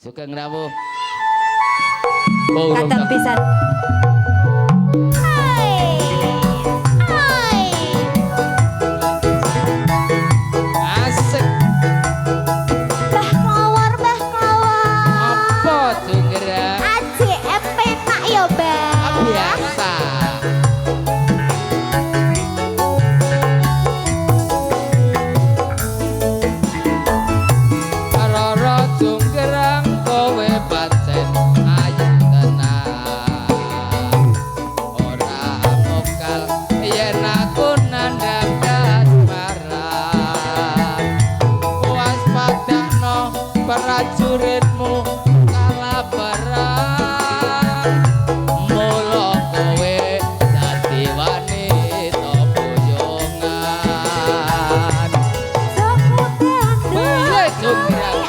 Sugeng rawuh. Kadang pisan. Hai. Hai. Asik. Mbah Klawar, Mbah Klawar. Apa Junggerang? Aji epenak ya, Mbah. Biasa. Roro Junggerang kowe pancen ayu tenan. Ora mokal yen aku nandhang kasmaran. Waspadakno prajuritmu kalaparan. Mula kowe dadi wanita boyongan. Piye Junggerang?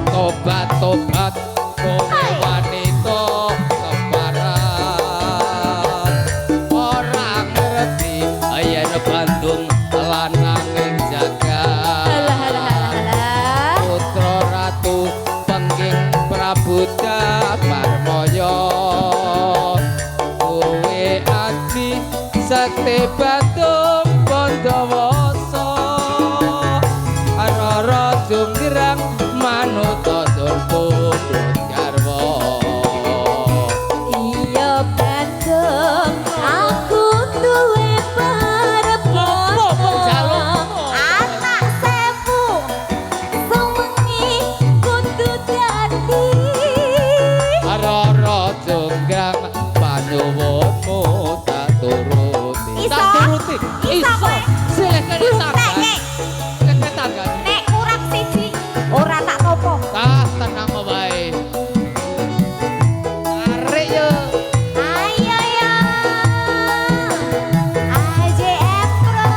Tobat-tobat kowe wanita keparan. Ora ngerti yen Bandung lananging jagat. Putra ratu pengging Prabu Damarmaya. Kowe aji sekti Bandung Bandawasa. Roro Junggerang manuta surpudut garwa. Iya Bandung, aku duwe Apa jaluk? anak sewu, sewengi kudu dadi. Roro Junggerang panuwunmu tak turuti. Iso? Tak turuti. Iso kowe? Silahkan ditangga. Nek, Silahkan ditangga. nek kurang siji, ora tak topo. Tenang wae. Tarik yo. Ayo ya, AJM Pro.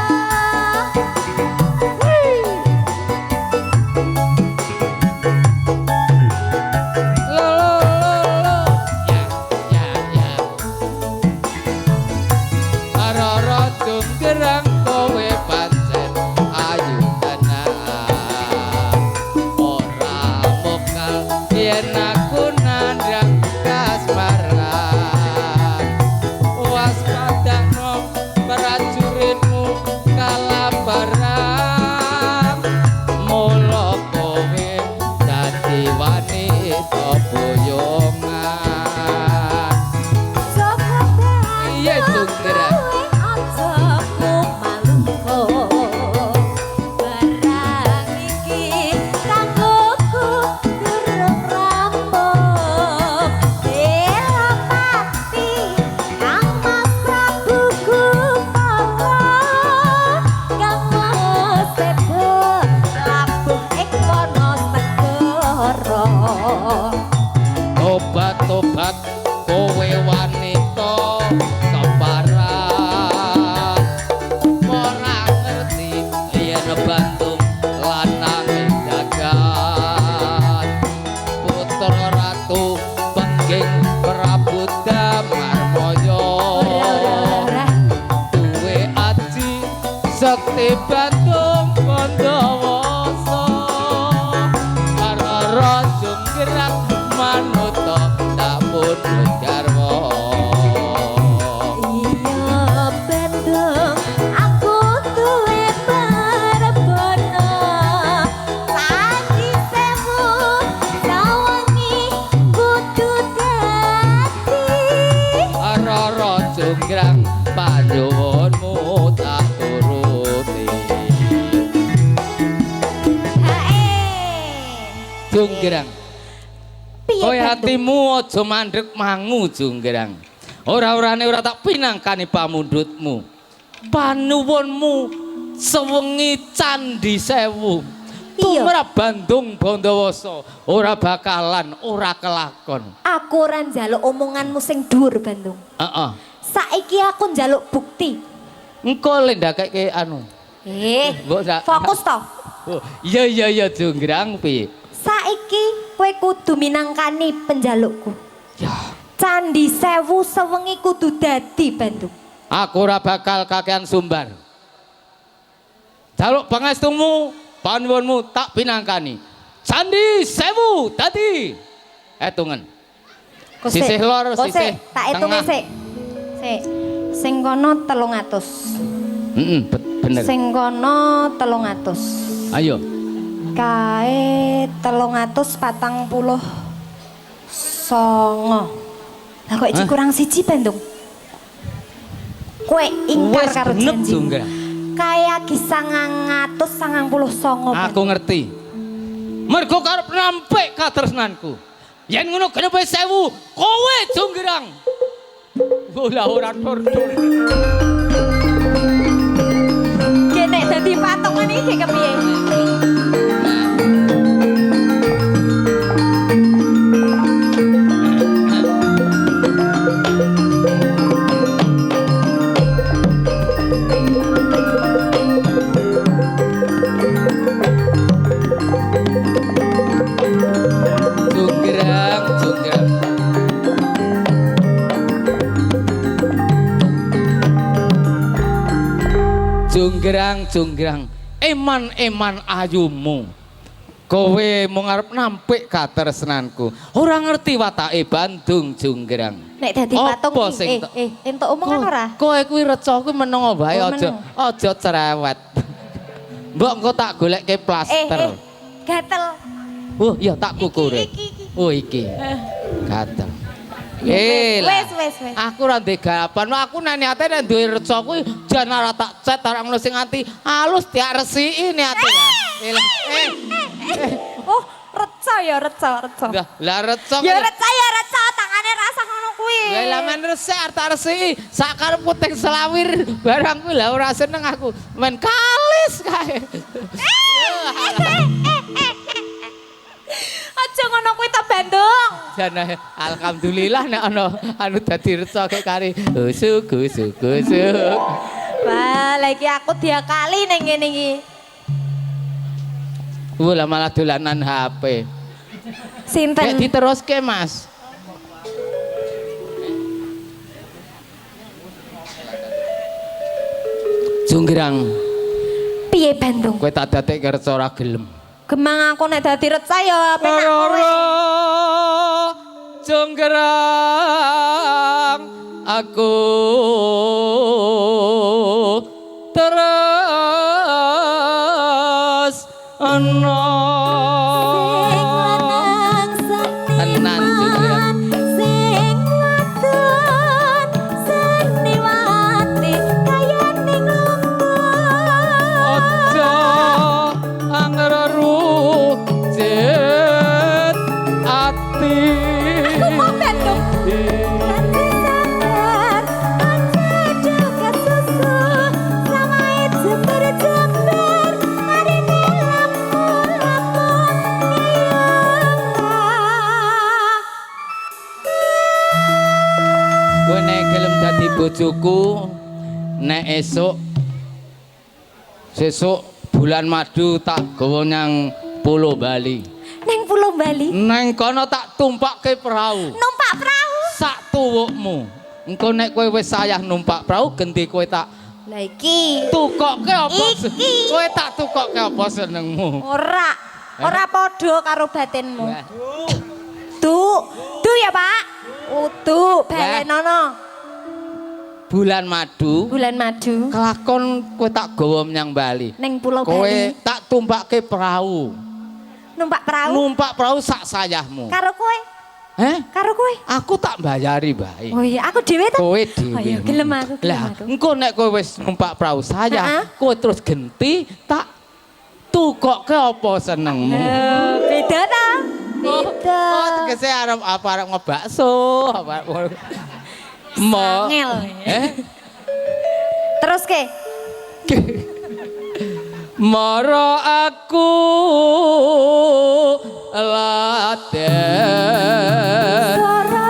Lo. Ya. Roro Junggerang kowe pancen ayu tenan. Ora mokal yen aku nandhang kasmaran. Waspadakno prajuritmu kalaparan. Mula kowe dadi wanita boyongan. Iya, Junggerang. Tobat-tobat kowe wanita keparan. Ora ngerti yen Bandung lananging jagat. Putra ratu pengging Prabu Damarmaya. Duwe aji sekti Bandung Bandawasa. Roro Junggerang manuta tak pundhut garwa. Iya Bandung, aku duwe barebono. Sandi sewu, sawengi kudu dadi. Roro Junggerang panyuwunmu tak turuti. Hae. Junggerang, Piye kowe Bandung? hatimu aja mandhek mangu Junggerang. Ora-orane ora tak pinangkani pamundhutmu. Panuwunmu sewengi candhi sewu. Iya. Tumrap Bandung Bandawasa ora bakalan ora kelakon. Aku ora njaluk omonganmu sing dhuwur Bandung. Heeh. Saiki aku njaluk bukti. Engko le ndakeke anu. Mbok sak. Fokus to. Oh, iya Jonggrang piye? Saiki kowe kudu minangkani penjalukku. Ya, Candi Sewu sewengi kudu dadi Bandung. aku ora bakal kakean sumbar. Jaluk pangestumu, panuwunmu tak pinangkani. Candi Sewu dadi etungan. Sisih lor, sisih tak hitunge tengah. sik. Sik. Sing kono 300. Bener. Sing kono 300. Ayo. Kae 340 songo. Lah kok iki Hah? kurang siji Bandung. Kowe ingkar Wes karo genep, janji. Jonggrang. Kaya ki 990 songo. Aku ngerti. Mergo karep nampik katresnanku. Yen ngono genepe 1000, kowe Jonggrang. Bola ora tur-tur. Kene dadi patungan iki kepiye? Jonggrang. Jonggrang. Eman ayumu. Kowe mung arep nampik katresnanku. Ora ngerti watake Bandung, Jonggrang. Nek dadi patung Apa iki, sing entuk omongan ora? Kowe kuwi reca kuwi meneng wae Oh, aja cerewet. Mbok engko tak golekke plaster. Gatel. Oh, iya tak kukure. Iki. Oh, iki. Gatel. Wes. Aku ora ndek garapan. Aku nek niate nek duwe reca kuwi jan ora tak cet ora ngono sing nganti alus diaresiki niate. Oh, reca. Lah reca. Ya reca, tangane rasa ngono kuwi. Ya lah men resik arep tak resiki. Sak karepku teng selawir barang kuwi lah ora seneng aku. Men kalis kae. Aja ngono kuwi ta Bandung. Jane alhamdulillah nek ana anu dadi reca kek kari. Gusuk. Wah, lagi aku diakali ning ngene iki. Lah malah dolanan HP. Sinten? Nek diteruske, Mas. Jonggrang, Piye Bandung? kowe tak dadekke reca ora gelem. Gemang aku nek dadi reca ya penak kowe. Jonggrang, aku terus ana. Tenan, Jonggrang. Sing wadon seniwati kaya ning Aja angreru jet ati. Aku mau Bandung. Kowe nek gelem dadi bojoku, nek sesuk bulan madu tak gawa nang Pulau Bali. Neng Pulau Bali. Neng kono tak tumpakke perahu. Numpak perahu. Sak tuwukmu. Engko nek kowe wis sayah numpak perahu genti kowe tak Lah iki tukokke apa? Iki. Kowe tak tukokke apa senengmu? ora padha karo batinmu. Wah. Du ya, Pak. Udu balenono. Bulan madu. Bulan madu Kelakon kowe tak gawa menyang Bali. neng Pulau Kowe Bali. tak tumpakke perahu. Numpak perahu Numpak perahu sak sayahmu. karo kowe. Karo kowe. Aku tak bayari bae. Oh iya, aku dhewe ta. Kowe Oh dhewe. iya, gelem aku. Lah, engko nek kowe wis numpak perahu saya, Heeh. kowe terus genti tak tukokke apa senengmu. Beda ta? Beda. Oh, tegese arep apa arep ngebakso, apa Mo. Sangel. Terus ke? Mara aku laden. Suara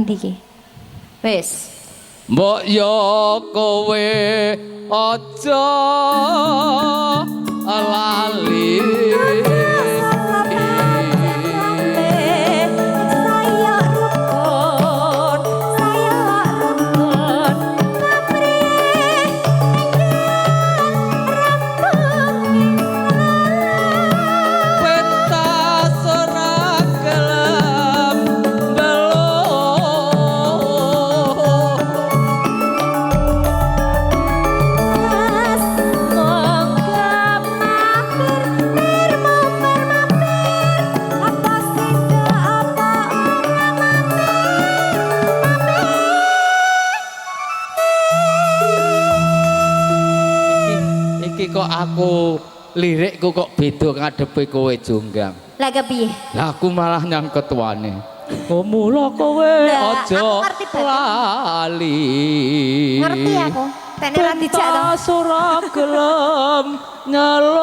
ndi iki? Wis. Mbok yo kowe aja lali. Kok aku lirikku kok beda ngadepi kowe Jonggrang. Lah kepiye? Lah aku malah nyang ketuane. Mula kowe aja lali. Ngerti aku. Tene ra dijak to. Ora gelem nyeluk.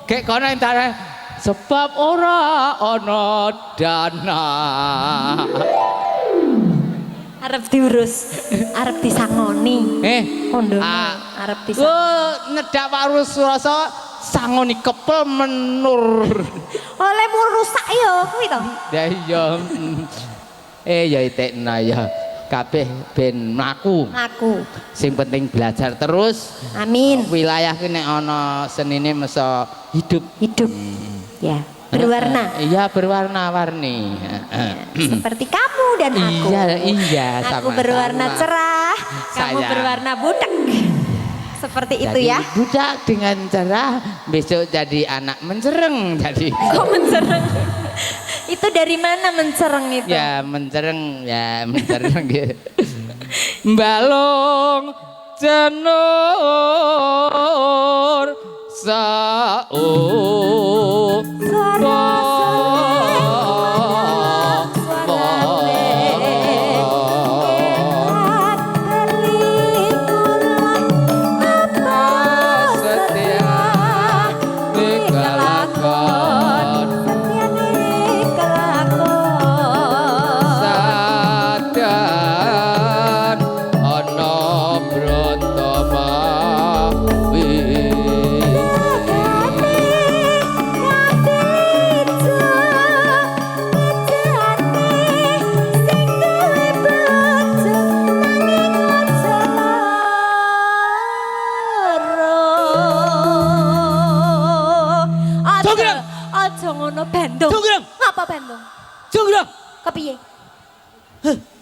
Kek kono entare sebab ora ana dana. Arep diurus, arep disangoni. Kondo. Arep disangoni. Oh, nyedak Pak Rusrasa sangoni kepel menur. Oleh mur rusak ya kuwi to. Ya iya. Ya itekna ya. Kabeh ben mlaku. Mlaku. Sing penting belajar terus. Amin. Wilayah ki nek ana senine mesa hidup. Hidup. Ya. Berwarna. Iya berwarna-warni. Seperti kamu dan aku. Iya aku sama-sama. berwarna cerah, kamu Saya. berwarna budak. Seperti itu Jadi, ya. budak dengan cerah besok jadi anak mencereng jadi. Kok mencereng? Itu dari mana mencereng itu? Ya mencereng gitu. Balong cenur saung Bandung. Jonggrang. Ngapa Bandung? Jonggrang. Kepiye?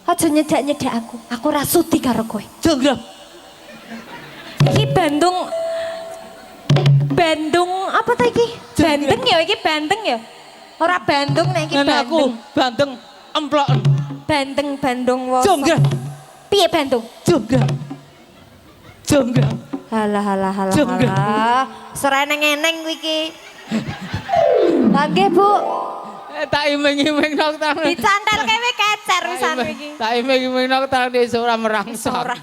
Aja nyedak-nyedak aku. Aku ra sudi karo kowe. Jonggrang. Iki Bandung. Bandung apa ta iki? Bandeng ya iki Bandeng ya. Ora Bandung nek iki Nenek aku Bandeng. Bandeng emploken. Bandeng Bandung Woso. Jonggrang. Piye Bandung? Jonggrang. Jonggrang. Halah halah halah Jonggrang. halah. Sereneng-eneng kuwi iki. Nggih, Bu. Tak iming-iming nang tangan. Dicantel kewe kecer wisan iki. Tak iming-iming nang tangan ora merangsak. Ora.